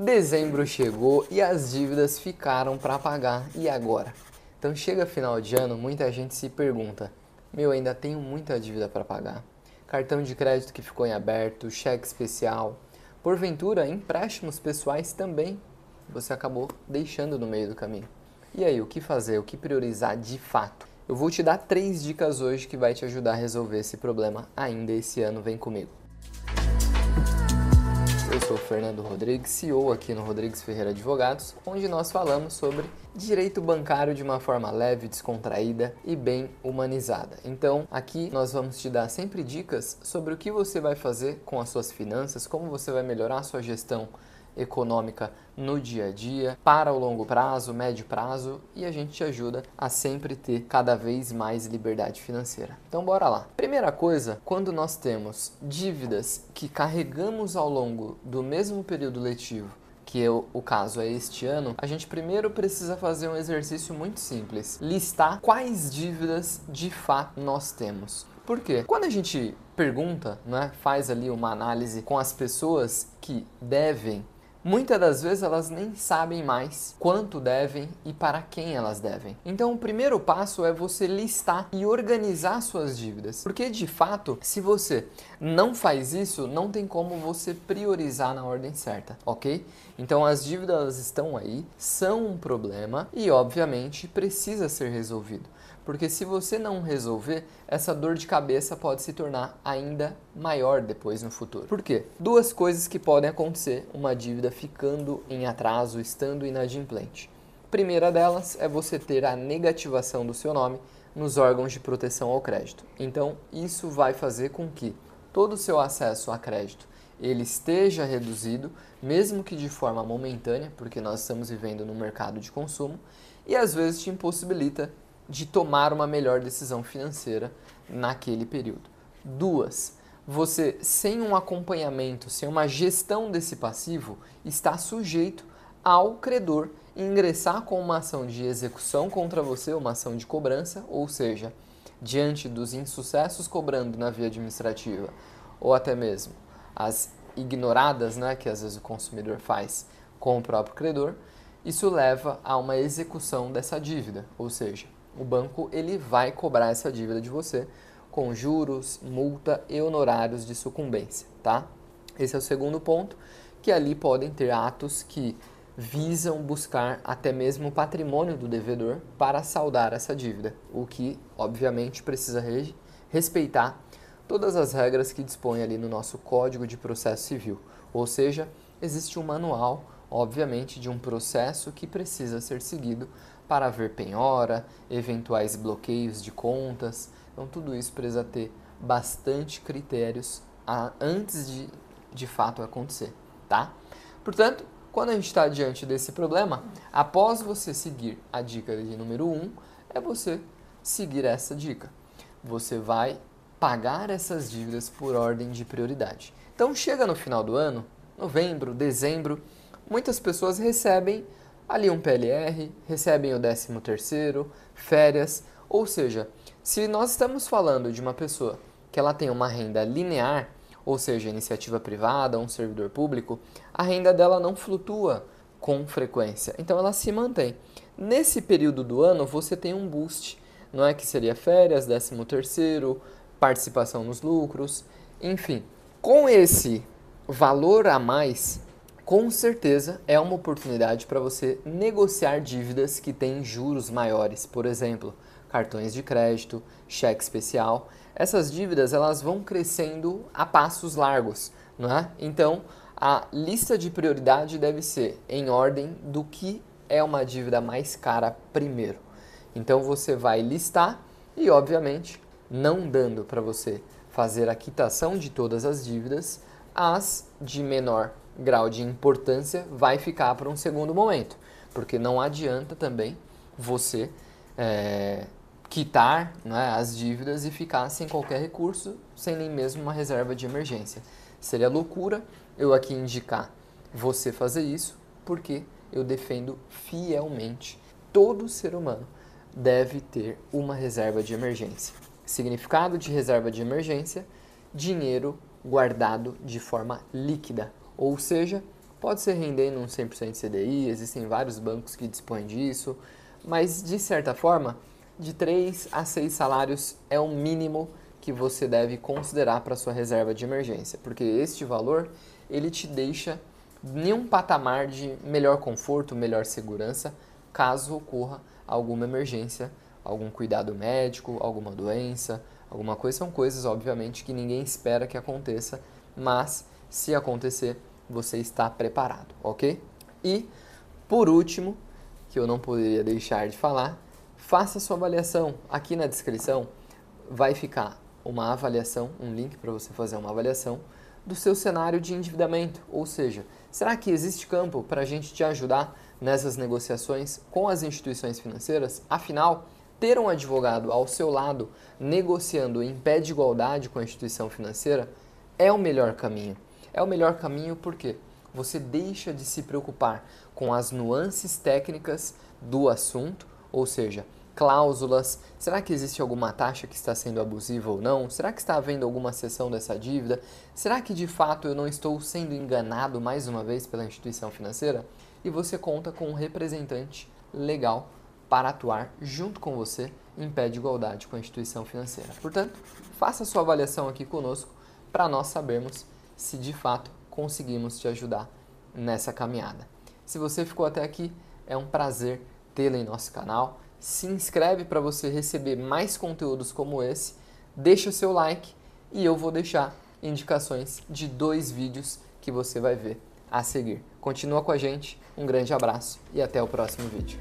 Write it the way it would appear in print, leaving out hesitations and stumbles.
Dezembro chegou e as dívidas ficaram para pagar. E agora? Então chega final de ano, muita gente se pergunta: meu, ainda tenho muita dívida para pagar. Cartão de crédito que ficou em aberto, cheque especial, porventura empréstimos pessoais também você acabou deixando no meio do caminho. E aí, o que fazer? O que priorizar de fato? Eu vou te dar 3 dicas hoje que vai te ajudar a resolver esse problema ainda esse ano. Vem comigo. Eu sou o Fernando Rodrigues, CEO aqui no Rodrigues Ferreira Advogados, onde nós falamos sobre direito bancário de uma forma leve, descontraída e bem humanizada. Então, aqui nós vamos te dar sempre dicas sobre o que você vai fazer com as suas finanças, como você vai melhorar a sua gestão econômica no dia a dia, para o longo prazo, médio prazo, e a gente te ajuda a sempre ter cada vez mais liberdade financeira. Então bora lá. Primeira coisa, quando nós temos dívidas que carregamos ao longo do mesmo período letivo, que o caso é este ano, a gente primeiro precisa fazer um exercício muito simples: listar quais dívidas de fato nós temos. Por quê? Quando a gente pergunta, né, faz ali uma análise com as pessoas que devem, muitas das vezes elas nem sabem mais quanto devem e para quem elas devem. Então o primeiro passo é você listar e organizar suas dívidas. Porque de fato, se você não faz isso, não tem como você priorizar na ordem certa, ok? Então as dívidas estão aí, são um problema e obviamente precisa ser resolvido. Porque se você não resolver, essa dor de cabeça pode se tornar ainda maior depois no futuro. Por quê? 2 coisas que podem acontecer uma dívida ficando em atraso, estando inadimplente. Primeira delas é você ter a negativação do seu nome nos órgãos de proteção ao crédito. Então, isso vai fazer com que todo o seu acesso a crédito ele esteja reduzido, mesmo que de forma momentânea, porque nós estamos vivendo num mercado de consumo, e às vezes te impossibilita de tomar uma melhor decisão financeira naquele período. 2, você sem um acompanhamento, sem uma gestão desse passivo, está sujeito ao credor ingressar com uma ação de execução contra você, uma ação de cobrança, ou seja, diante dos insucessos cobrando na via administrativa, ou até mesmo as ignoradas, né, que às vezes o consumidor faz com o próprio credor, isso leva a uma execução dessa dívida, ou seja, o banco ele vai cobrar essa dívida de você com juros, multa e honorários de sucumbência, tá? Esse é o segundo ponto, que ali podem ter atos que visam buscar até mesmo o patrimônio do devedor para saldar essa dívida, o que obviamente precisa respeitar todas as regras que dispõe ali no nosso Código de Processo Civil, ou seja, existe um manual, obviamente, de um processo que precisa ser seguido para haver penhora, eventuais bloqueios de contas. Então tudo isso precisa ter bastante critérios antes de fato acontecer, tá? Portanto, quando a gente está diante desse problema, após você seguir a dica de número 1, é você seguir essa dica. Você vai pagar essas dívidas por ordem de prioridade. Então chega no final do ano, novembro, dezembro, muitas pessoas recebem ali um PLR, recebem o 13º, férias, ou seja, se nós estamos falando de uma pessoa que ela tem uma renda linear, ou seja, iniciativa privada, um servidor público, a renda dela não flutua com frequência, então ela se mantém. Nesse período do ano você tem um boost, não é que seria férias, 13º, participação nos lucros, enfim. Com esse valor a mais, com certeza é uma oportunidade para você negociar dívidas que têm juros maiores, por exemplo, cartões de crédito, cheque especial. Essas dívidas elas vão crescendo a passos largos, não é? Então, a lista de prioridade deve ser em ordem do que é uma dívida mais cara primeiro. Então, você vai listar e, obviamente, não dando para você fazer a quitação de todas as dívidas, as de menor grau de importância vai ficar para um segundo momento, porque não adianta também você quitar, né, as dívidas e ficar sem qualquer recurso, sem nem mesmo uma reserva de emergência. Seria loucura eu aqui indicar você fazer isso, porque eu defendo fielmente todo ser humano deve ter uma reserva de emergência. Significado de reserva de emergência: dinheiro guardado de forma líquida, ou seja, Pode ser rendendo um 100% CDI, existem vários bancos que dispõem disso, mas de certa forma, de 3 a 6 salários é o mínimo que você deve considerar para sua reserva de emergência, porque este valor ele te deixa em um patamar de melhor conforto, melhor segurança, caso ocorra alguma emergência, algum cuidado médico, alguma doença, alguma coisa. São coisas, obviamente, que ninguém espera que aconteça, mas se acontecer, você está preparado, ok? E, por último, que eu não poderia deixar de falar, faça sua avaliação. Aqui na descrição vai ficar uma avaliação, um link para você fazer uma avaliação do seu cenário de endividamento, ou seja, será que existe campo para a gente te ajudar nessas negociações com as instituições financeiras? Afinal, ter um advogado ao seu lado negociando em pé de igualdade com a instituição financeira é o melhor caminho. É o melhor caminho porque você deixa de se preocupar com as nuances técnicas do assunto, ou seja, cláusulas, será que existe alguma taxa que está sendo abusiva ou não? Será que está havendo alguma cessão dessa dívida? Será que de fato eu não estou sendo enganado mais uma vez pela instituição financeira? E você conta com um representante legal para atuar junto com você em pé de igualdade com a instituição financeira. Portanto, faça sua avaliação aqui conosco para nós sabermos se de fato conseguimos te ajudar nessa caminhada. Se você ficou até aqui, é um prazer tê-lo em nosso canal. Se inscreve para você receber mais conteúdos como esse, deixa o seu like e eu vou deixar indicações de 2 vídeos que você vai ver a seguir. Continua com a gente, um grande abraço e até o próximo vídeo.